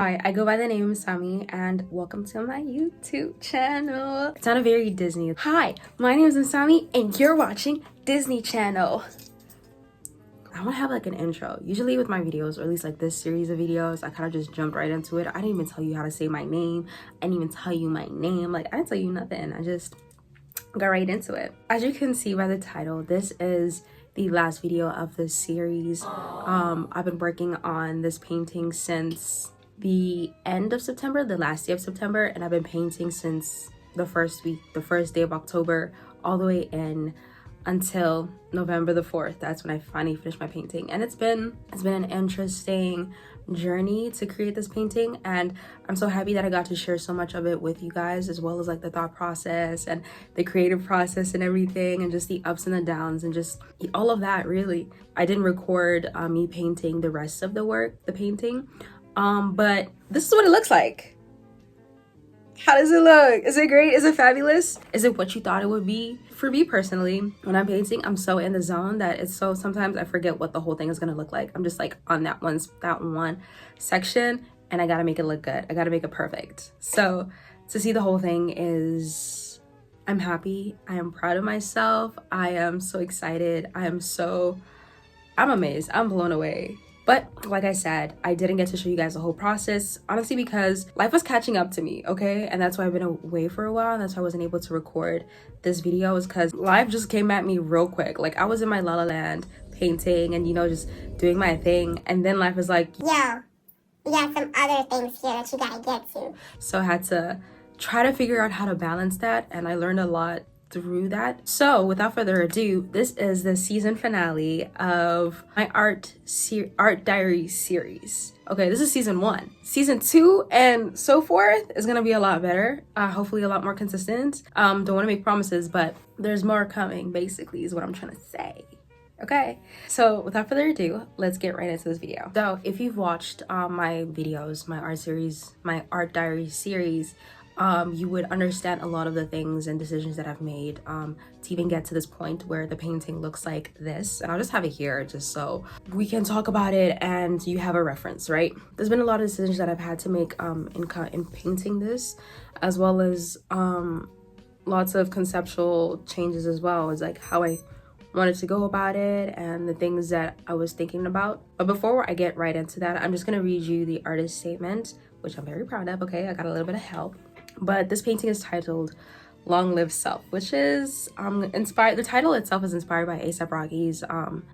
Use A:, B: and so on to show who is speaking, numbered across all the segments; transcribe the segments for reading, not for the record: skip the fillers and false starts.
A: Hi, I go by the name Sami and welcome to my YouTube channel. It's not a very Disney. Hi, my name is Sami and you're watching Disney Channel. I want to have like an intro. Usually with my videos, or at least like this series of videos, I kind of just jumped right into it. I didn't even tell you how to say my name. I didn't even tell you my name. Like I didn't tell you nothing. I just got right into it. As you can see by the title, this is the last video of this series. I've been working on this painting since the end of September, the last day of September, and I've been painting since the first day of October, all the way in until November the 4th. That's when I finally finished my painting, and it's been an interesting journey to create this painting, and I'm so happy that I got to share so much of it with you guys, as well as like the thought process and the creative process and everything, and just the ups and the downs and just all of that. Really, I didn't record me painting the rest of the painting, but this is what it looks like. How does it look? Is it great? Is it fabulous? Is it what you thought it would be? For me personally, when I'm painting, I'm so in the zone that sometimes I forget what the whole thing is gonna look like. I'm just like on that one section, and I gotta make it look good. I gotta make it perfect. So to see the whole thing I'm happy. I am proud of myself. I am so excited. I'm amazed. I'm blown away. But like I said, I didn't get to show you guys the whole process, honestly, because life was catching up to me, okay? And that's why I've been away for a while, and that's why I wasn't able to record this video, is because life just came at me real quick. Like I was in my La La Land painting and, just doing my thing. And then life was like,
B: yo, we got some other things here that you gotta get to.
A: So I had to try to figure out how to balance that, and I learned a lot through that. So without further ado, this is the season finale of my art diaries series. Okay, this is season 1. Season 2 and so forth is gonna be a lot better, hopefully a lot more consistent. Don't want to make promises, but there's more coming, basically, is what I'm trying to say. Okay, so without further ado, let's get right into this video. So if you've watched my videos, my art diary series, you would understand a lot of the things and decisions that I've made to even get to this point where the painting looks like this. And I'll just have it here just so we can talk about it and you have a reference, right? There's been a lot of decisions that I've had to make in painting this, as well as lots of conceptual changes as well, as like how I wanted to go about it and the things that I was thinking about. But before I get right into that, I'm just gonna read you the artist statement, which I'm very proud of. Okay, I got a little bit of help. But this painting is titled Long.LIVE Self, which is inspired. The title itself is inspired by A$AP Rocky's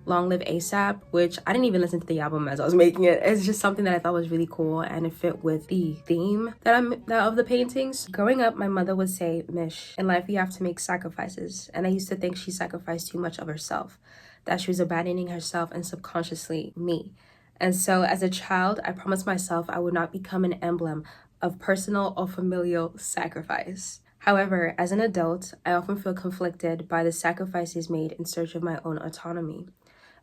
A: Long Live ASAP, which I didn't even listen to the album as I was making it. It's just something that I thought was really cool, and it fit with the theme of the paintings. Growing up, my mother would say, "Mish, in life you have to make sacrifices," and I used to think she sacrificed too much of herself, that she was abandoning herself and subconsciously me. And so as a child, I promised myself I would not become an emblem of personal or familial sacrifice. However, as an adult, I often feel conflicted by the sacrifices made in search of my own autonomy.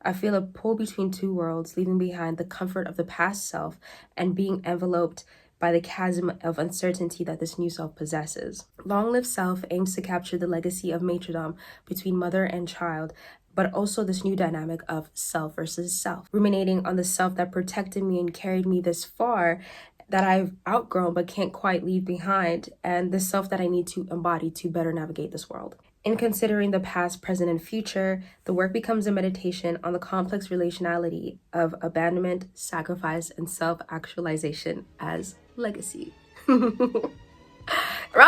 A: I feel a pull between two worlds, leaving behind the comfort of the past self and being enveloped by the chasm of uncertainty that this new self possesses. Long Live Self aims to capture the legacy of matredom between mother and child, but also this new dynamic of self versus self, ruminating on the self that protected me and carried me this far, that I've outgrown but can't quite leave behind, and the self that I need to embody to better navigate this world. In considering the past, present, and future, the work becomes a meditation on the complex relationality of abandonment, sacrifice, and self-actualization as legacy. Round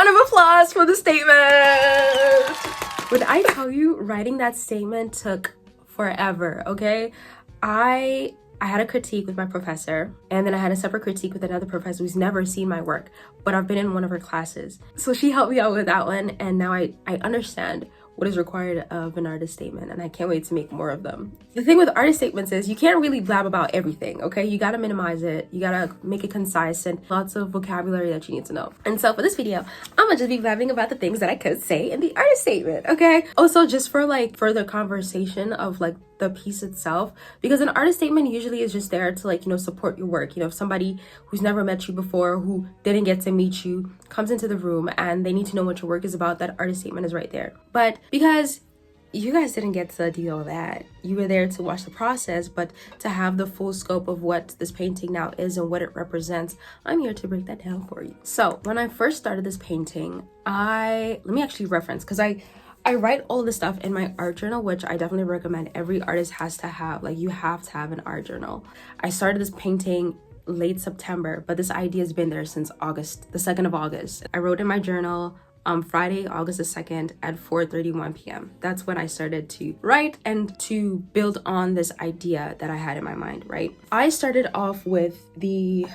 A: of applause for the statement! When I tell you, writing that statement took forever, okay? I had a critique with my professor, and then I had a separate critique with another professor who's never seen my work, but I've been in one of her classes. So she helped me out with that one, and now I understand what is required of an artist statement, and I can't wait to make more of them. The thing with artist statements is you can't really blab about everything, okay? You gotta minimize it, you gotta make it concise, and lots of vocabulary that you need to know. And so for this video, I'm gonna just be blabbing about the things that I could say in the artist statement, okay? Also, just for like further conversation of like the piece itself, because an artist statement usually is just there to like, support your work. If somebody who's never met you before, who didn't get to meet you, comes into the room and they need to know what your work is about, that artist statement is right there. But because you guys didn't get to do all that. You were there to watch the process, but to have the full scope of what this painting now is and what it represents, I'm here to break that down for you. So when I first started this painting, let me actually reference, because I write all this stuff in my art journal, which I definitely recommend every artist has to have. Like, you have to have an art journal. I started this painting late September, but this idea has been there since August, the 2nd of August. I wrote in my journal Friday, August the 2nd at 4:31 p.m. That's when I started to write and to build on this idea that I had in my mind, right? I started off with the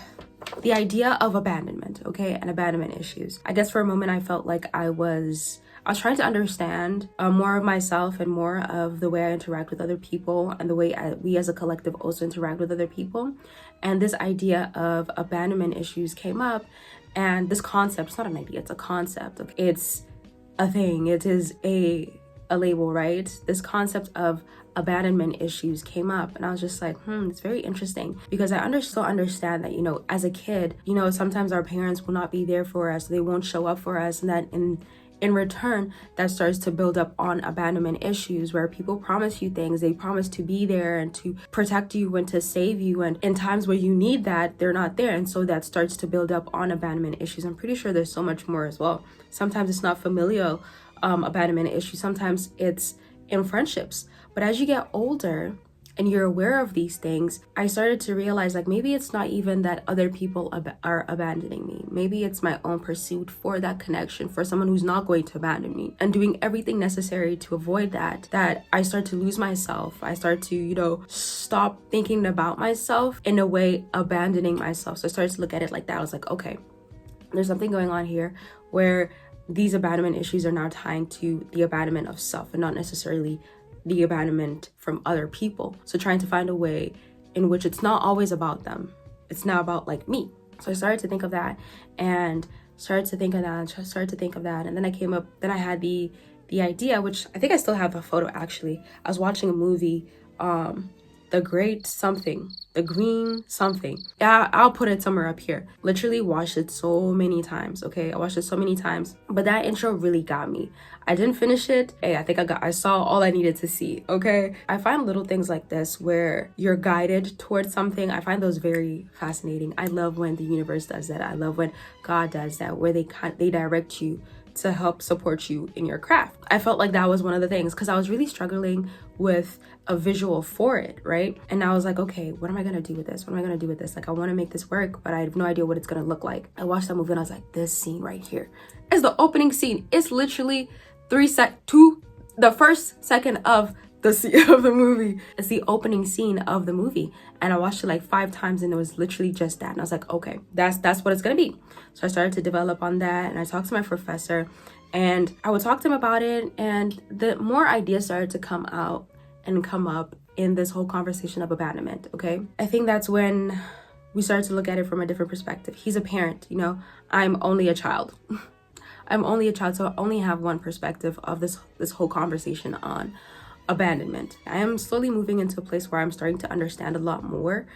A: idea of abandonment, okay, and abandonment issues. I guess for a moment I felt like I was trying to understand more of myself and more of the way I interact with other people and the way we as a collective also interact with other people. And this idea of abandonment issues came up, and this concept, it's not an idea, it's a concept. It's a thing, it is a label, right? This concept of abandonment issues came up, and I was just like, it's very interesting, because I still understand that, you know, as a kid, you know, sometimes our parents will not be there for us, they won't show up for us, and that in return, that starts to build up on abandonment issues, where people promise you things, they promise to be there and to protect you and to save you, and in times where you need that, they're not there, and so that starts to build up on abandonment issues. I'm pretty sure there's so much more as well. Sometimes it's not familial abandonment issues, sometimes it's in friendships. But as you get older and you're aware of these things, I started to realize, like, maybe it's not even that other people are abandoning me. Maybe it's my own pursuit for that connection, for someone who's not going to abandon me, and doing everything necessary to avoid that I start to lose myself. I start to, you know, stop thinking about myself, in a way abandoning myself. So I started to look at it like that. I was like, okay, there's something going on here where these abandonment issues are now tying to the abandonment of self and not necessarily the abandonment from other people. So trying to find a way in which it's not always about them. It's now about, like, me. So I started to think of that, and started to think of that. And then I had the idea, which I think I still have the photo actually. I was watching a movie, The Green something. Yeah, I'll put it somewhere up here. Literally watched it so many times, okay? I watched it so many times, but that intro really got me. I didn't finish it. Hey, I think I saw all I needed to see, okay? I find little things like this where you're guided towards something. I find those very fascinating. I love when the universe does that. I love when God does that, where they direct you to help support you in your craft. I felt like that was one of the things, because I was really struggling with a visual for it, right? And I was like, okay, what am I gonna do with this? Like, I want to make this work, but I have no idea what it's gonna look like. I watched that movie and I was like, this scene right here is the opening scene. It's literally the first second of the movie. It's the opening scene of the movie, and I watched it like 5 times, and it was literally just that. And I was like, okay, that's what it's gonna be. So I started to develop on that, and I talked to my professor, and I would talk to him about it, and the more ideas started to come up in this whole conversation of abandonment. Okay, I think that's when we started to look at it from a different perspective. He's a parent, you know, I'm only a child. So I only have one perspective of this whole conversation on abandonment. I am slowly moving into a place where I'm starting to understand a lot more,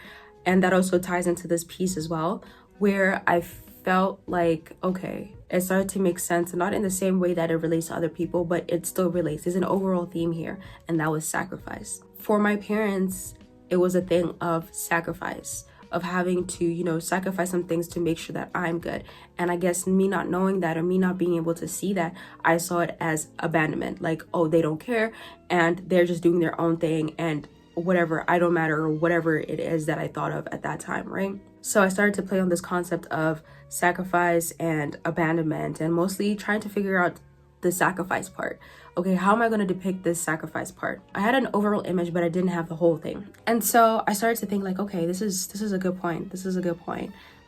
A: and that also ties into this piece as well, where I felt like, okay, it started to make sense, not in the same way that it relates to other people, but it still relates. There's an overall theme here, and that was sacrifice. For my parents, it was a thing of sacrifice, of having to, you know, sacrifice some things to make sure that I'm good. And I guess me not knowing that, or me not being able to see that, I saw it as abandonment. Like, oh, they don't care, and they're just doing their own thing, and whatever, I don't matter, or whatever it is that I thought of at that time, right? So I started to play on this concept of sacrifice and abandonment, and mostly trying to figure out the sacrifice part. Okay, how am I going to depict this sacrifice part? I had an overall image, but I didn't have the whole thing. And so I started to think like, okay, this is a good point.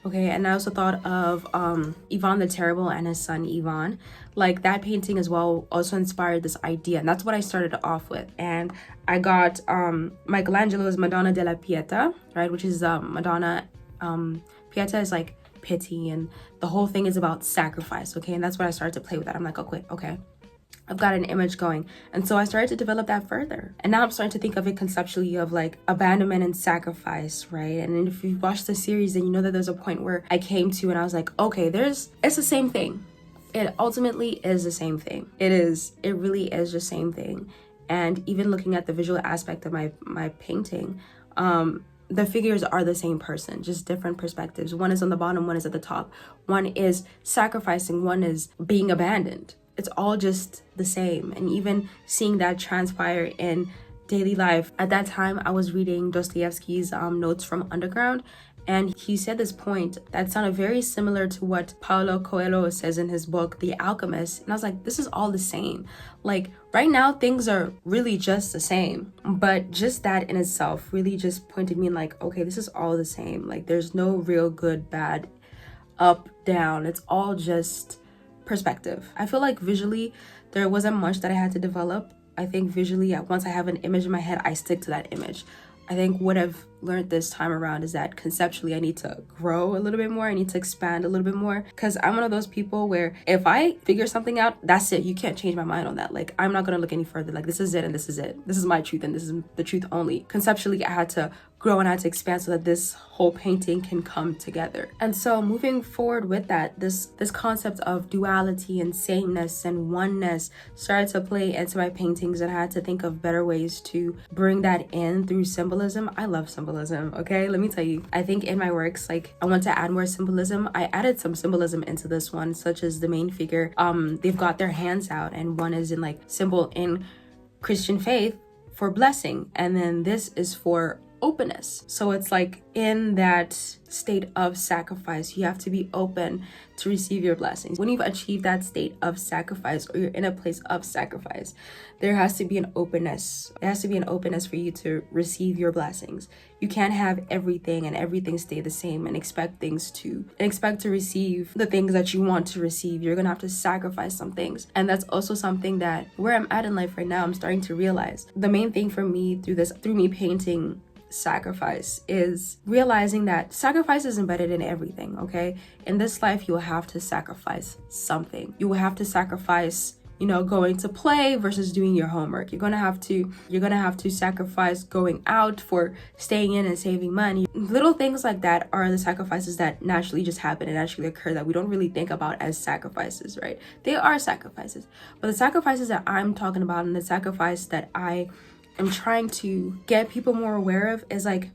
A: Okay, and I also thought of Ivan the Terrible and his son Ivan. Like, that painting as well also inspired this idea, and that's what I started off with. And I got Michelangelo's Madonna della Pietà, right, which is Madonna. Pietà is like pity, and the whole thing is about sacrifice. Okay, and that's what I started to play with that. I'm like, okay, I've got an image going. And so I started to develop that further. And now I'm starting to think of it conceptually of like abandonment and sacrifice, right? And if you've watched the series, then you know that there's a point where I came to and I was like, okay, it's the same thing. It ultimately is the same thing. It really is the same thing. And even looking at the visual aspect of my painting, the figures are the same person, just different perspectives. One is on the bottom, one is at the top. One is sacrificing, one is being abandoned. It's all just the same. And even seeing that transpire in daily life. At that time, I was reading Dostoevsky's Notes from Underground, and he said this point that sounded very similar to what Paulo Coelho says in his book, The Alchemist. And I was like, this is all the same. Like right now, things are really just the same. But just that in itself really just pointed me in like, okay, this is all the same. Like there's no real good, bad, up, down. It's all just perspective. I feel like visually, there wasn't much that I had to develop. I think visually, once I have an image in my head, I stick to that image. I think what I've learned this time around is that conceptually I need to grow a little bit more. I need to expand a little bit more, because I'm one of those people where if I figure something out, that's it. You can't change my mind on that. Like I'm not gonna look any further. Like this is it and this is it. This is my truth and this is the truth only. Conceptually, I had to grow and I had to expand so that this whole painting can come together. And so moving forward with that, this concept of duality and sameness and oneness started to play into my paintings, and I had to think of better ways to bring that in through symbolism. I love symbolism, okay? Let me tell you, I think in my works, like I want to add more symbolism. I added some symbolism into this one, such as the main figure, they've got their hands out and one is in like symbol in Christian faith for blessing, and then this is for openness. So it's like in that state of sacrifice, you have to be open to receive your blessings. When you've achieved that state of sacrifice, or you're in a place of sacrifice, there has to be an openness. There has to be an openness for you to receive your blessings. You can't have everything and everything stay the same and expect to receive the things that you want to receive. You're gonna have to sacrifice some things. And that's also something that where I'm at in life right now, I'm starting to realize. The main thing for me through me painting sacrifice is realizing that sacrifice is embedded in everything. Okay, in this life you will have to sacrifice something. You will have to sacrifice, going to play versus doing your homework. You're gonna have to sacrifice going out for staying in and saving money. Little things like that are the sacrifices that naturally just happen and naturally occur that we don't really think about as sacrifices, right? They are sacrifices, but the sacrifices that I'm talking about and the sacrifice that I am trying to get people more aware of is like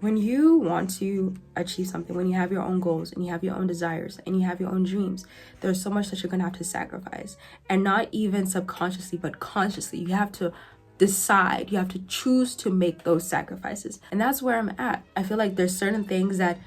A: when you want to achieve something, when you have your own goals and you have your own desires and you have your own dreams, there's so much that you're gonna have to sacrifice. And not even subconsciously, but consciously. You have to decide, you have to choose to make those sacrifices. And that's where I'm at. I feel like there's certain things that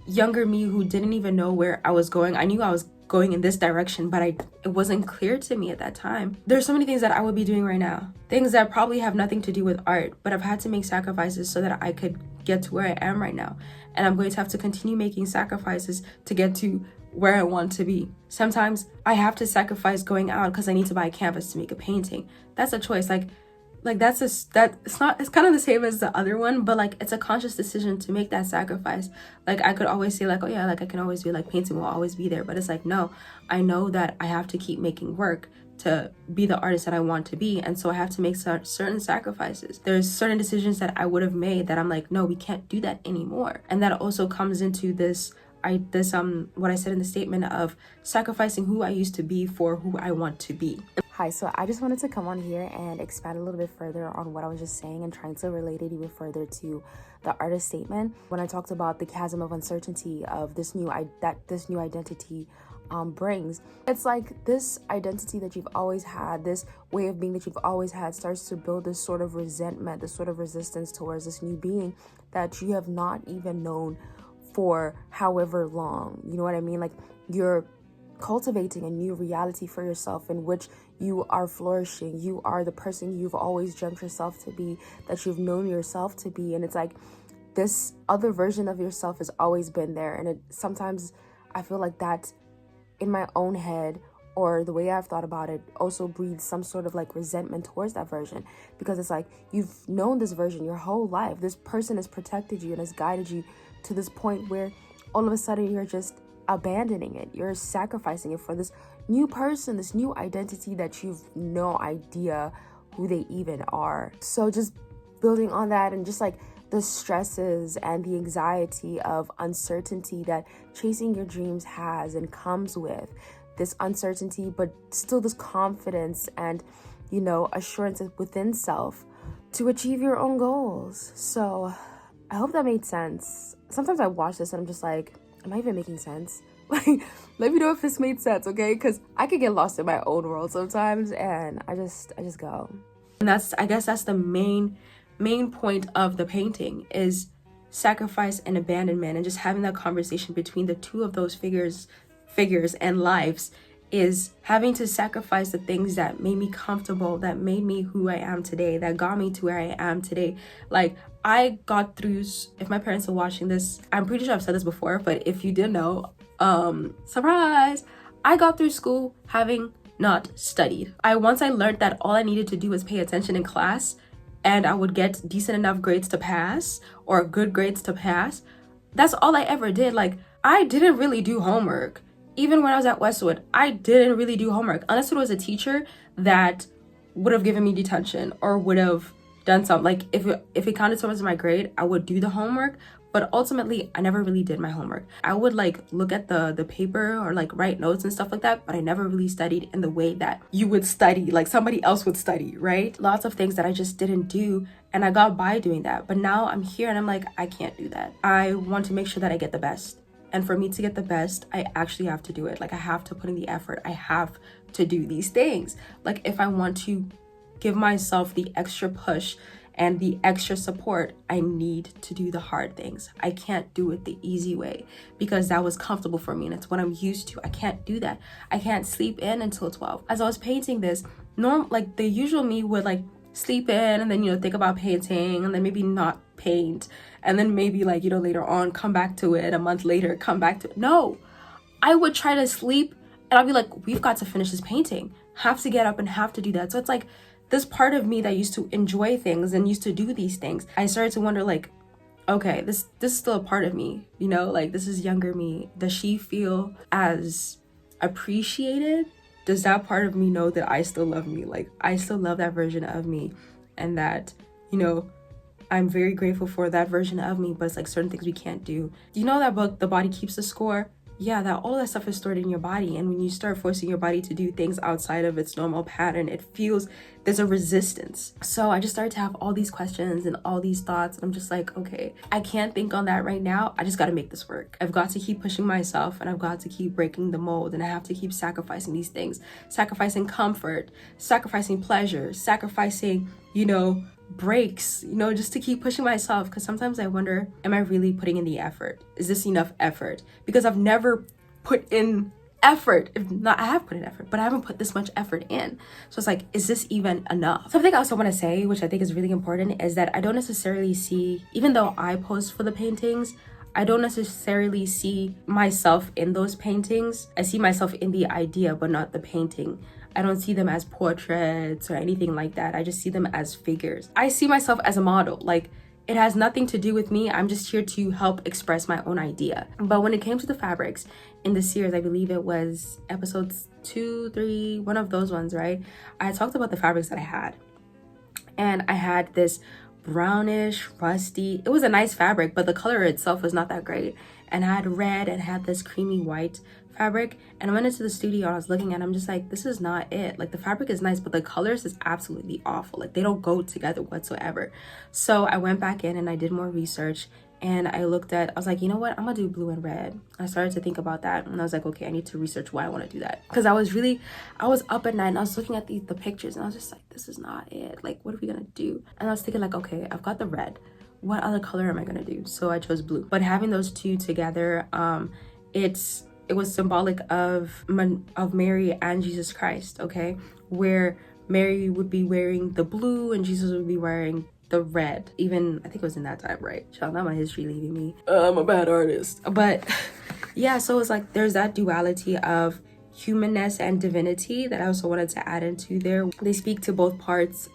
A: younger me who didn't even know where I was going, I knew I was going in this direction, but it wasn't clear to me at that time. There's so many things that I would be doing right now, things that probably have nothing to do with art, but I've had to make sacrifices so that I could get to where I am right now. And I'm going to have to continue making sacrifices to get to where I want to be. Sometimes I have to sacrifice going out because I need to buy a canvas to make a painting. That's a choice. It's kind of the same as the other one, but like it's a conscious decision to make that sacrifice. Like I could always say like, oh yeah, like I can always do, like painting will always be there, but it's like, no, I know that I have to keep making work to be the artist that I want to be, and so I have to make certain sacrifices. There's certain decisions that I would have made that I'm like, no, we can't do that anymore. And that also comes into what I said in the statement of sacrificing who I used to be for who I want to be.
C: Hi, so I just wanted to come on here and expand a little bit further on what I was just saying and trying to relate it even further to the artist statement. When I talked about the chasm of uncertainty of this new identity brings, it's like this identity that you've always had, this way of being that you've always had, starts to build this sort of resentment, this sort of resistance towards this new being that you have not even known for however long. You know what I mean? Like you're cultivating a new reality for yourself in which you are flourishing. You are the person you've always dreamt yourself to be, that you've known yourself to be. And it's like this other version of yourself has always been there. And sometimes I feel like that in my own head, or the way I've thought about it, also breeds some sort of like resentment towards that version, because it's like you've known this version your whole life. This person has protected you and has guided you to this point where all of a sudden you're just abandoning it. You're sacrificing it for this new person, this new identity that you've no idea who they even are. So just building on that, and just like the stresses and the anxiety of uncertainty that chasing your dreams has and comes with, this uncertainty but still this confidence and you know, assurance within self to achieve your own goals. So I hope that made sense. Sometimes I watch this and I'm just like, am I even making sense? Like, let me know if this made sense, okay? Because I could get lost in my own world sometimes, and I just go.
A: And I guess that's the main point of the painting, is sacrifice and abandonment, and just having that conversation between the two of those figures and lives, is having to sacrifice the things that made me comfortable, that made me who I am today, that got me to where I am today. Like, I got through, if my parents are watching this, I'm pretty sure I've said this before, but if you didn't know, surprise, I got through school having not studied. Once I learned that all I needed to do was pay attention in class, and I would get decent enough grades to pass, or good grades to pass, that's all I ever did. Like, I didn't really do homework. Even when I was at Westwood, I didn't really do homework, unless it was a teacher that would have given me detention or would have done something. Like, if it counted towards my grade, I would do the homework, but ultimately I never really did my homework. I would like look at the paper or like write notes and stuff like that, but I never really studied in the way that you would study, like somebody else would study, right? Lots of things that I just didn't do, and I got by doing that. But now I'm here and I'm like, I can't do that. I want to make sure that I get the best. And for me to get the best, I actually have to do it. Like, I have to put in the effort. I have to do these things. Like, if I want to give myself the extra push and the extra support, I need to do the hard things. I can't do it the easy way, because that was comfortable for me and it's what I'm used to. I can't do that. I can't sleep in until 12. As I was painting this, like the usual me would like sleep in and then, you know, think about painting and then maybe not paint, and then maybe like, you know, later on come back to it, a month later come back to it. No, I would try to sleep and I'll be like, we've got to finish this painting, have to get up and have to do that. So it's like this part of me that used to enjoy things and used to do these things, I started to wonder, like, okay, this is still a part of me, you know, like this is younger me. Does she feel as appreciated? Does that part of me know that I still love me? Like, I still love that version of me, and that, you know, I'm very grateful for that version of me, but it's like certain things we can't do. You know that book, The Body Keeps the Score? Yeah, that all that stuff is stored in your body, and when you start forcing your body to do things outside of its normal pattern, it feels there's a resistance. So I just started to have all these questions and all these thoughts, and I'm just like, okay, I can't think on that right now. I just got to make this work. I've got to keep pushing myself, and I've got to keep breaking the mold, and I have to keep sacrificing these things, sacrificing comfort, sacrificing pleasure, sacrificing, you know, breaks, you know, just to keep pushing myself. Because sometimes I wonder, am I really putting in the effort? Is this enough effort? Because I've never put in effort. If not, I have put in effort, but I haven't put this much effort in. So it's like, is this even enough? Something I also want to say, which I think is really important, is that I don't necessarily see, even though I post for the paintings, I don't necessarily see myself in those paintings. I see myself in the idea, but not the painting. I don't see them as portraits or anything like that. I just see them as figures. I see myself as a model. Like, it has nothing to do with me. I'm just here to help express my own idea. But when it came to the fabrics in the series, I believe it was episodes 2, 3, one of those ones, right? I talked about the fabrics that I had. And I had this brownish, rusty, it was a nice fabric, but the color itself was not that great. And I had red and had this creamy white fabric, and I went into the studio and I was looking at it, I'm just like, this is not it. Like, the fabric is nice, but the colors is absolutely awful. Like, they don't go together whatsoever. So I went back in and I did more research, and I was like, you know what, I'm gonna do blue and red. I started to think about that, and I was like, okay, I need to research why I want to do that, because I was up at night and I was looking at the pictures, and I was just like, this is not it. Like, what are we gonna do? And I was thinking, like, okay, I've got the red, what other color am I gonna do? So I chose blue. But having those two together, it was symbolic of Mary and Jesus Christ, okay? Where Mary would be wearing the blue and Jesus would be wearing the red. Even, I think it was in that time, right? Child, not my history leaving me. I'm a bad artist. But yeah, so it's like there's that duality of humanness and divinity that I also wanted to add into there. They speak to both parts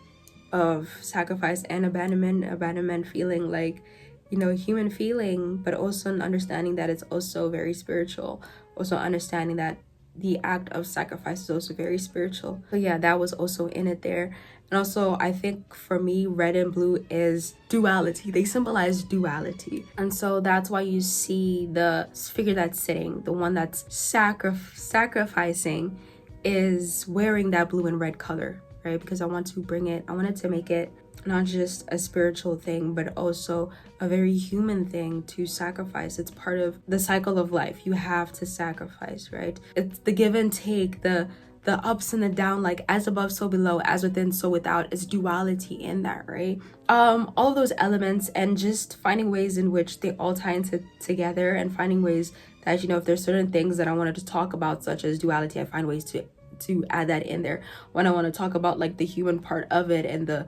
A: of sacrifice and abandonment feeling like, you know, human feeling, but also an understanding that it's also very spiritual. Also understanding that the act of sacrifice is also very spiritual. So yeah, that was also in it there. And also, I think for me, red and blue is duality. They symbolize duality. And so that's why you see the figure that's sitting, the one that's sacrificing, is wearing that blue and red color, right? Because I wanted to make it not just a spiritual thing, but also a very human thing to sacrifice. It's part of the cycle of life. You have to sacrifice, right? It's the give and take, the ups and the down, like as above so below, as within so without. Is duality in that, right? All of those elements, and just finding ways in which they all tie into together, and finding ways that, you know, if there's certain things that I wanted to talk about, such as duality, I find ways to add that in there. When I want to talk about like the human part of it and the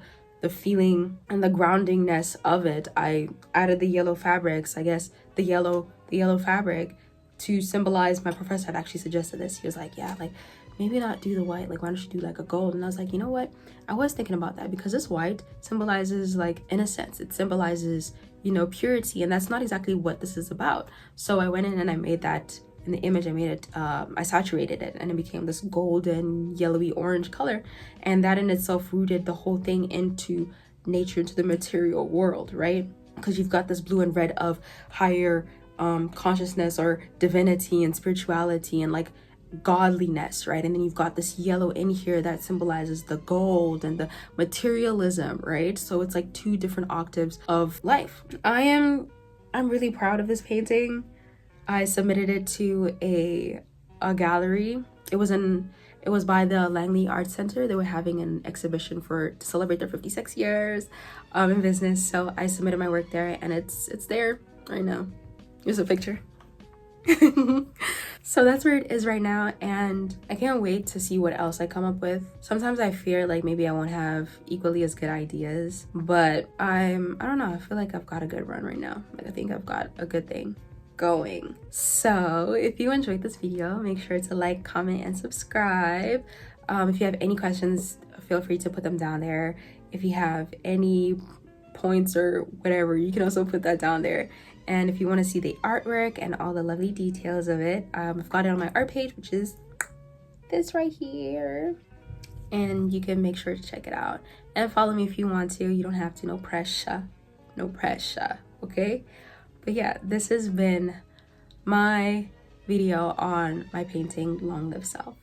A: feeling and the groundingness of it, I added the yellow fabrics, I guess the yellow fabric, to symbolize. My professor had actually suggested this. He was like, yeah, like maybe not do the white, like why don't you do like a gold? And I was like, you know what, I was thinking about that, because this white symbolizes like innocence, it symbolizes, you know, purity, and that's not exactly what this is about. So I went in and I made that in the image. I made it, I saturated it, and it became this golden yellowy orange color, and that in itself rooted the whole thing into nature, into the material world, right? Because you've got this blue and red of higher consciousness or divinity and spirituality and like godliness, right? And then you've got this yellow in here that symbolizes the gold and the materialism, right? So it's like two different octaves of life. I'm really proud of this painting. I submitted it to a gallery. It was by the Langley Art Center. They were having an exhibition to celebrate their 56 years in business. So I submitted my work there, and it's there right now. Here's a picture. So that's where it is right now, and I can't wait to see what else I come up with. Sometimes I fear like maybe I won't have equally as good ideas, but I don't know, I feel like I've got a good run right now. Like I think I've got a good thing going. So if you enjoyed this video, make sure to like, comment, and subscribe. If you have any questions, feel free to put them down there. If you have any points or whatever, you can also put that down there. And if you want to see the artwork and all the lovely details of it, I've got it on my art page, which is this right here, and you can make sure to check it out and follow me if you want to. You don't have to, no pressure, okay? But yeah, this has been my video on my painting Long Live Self.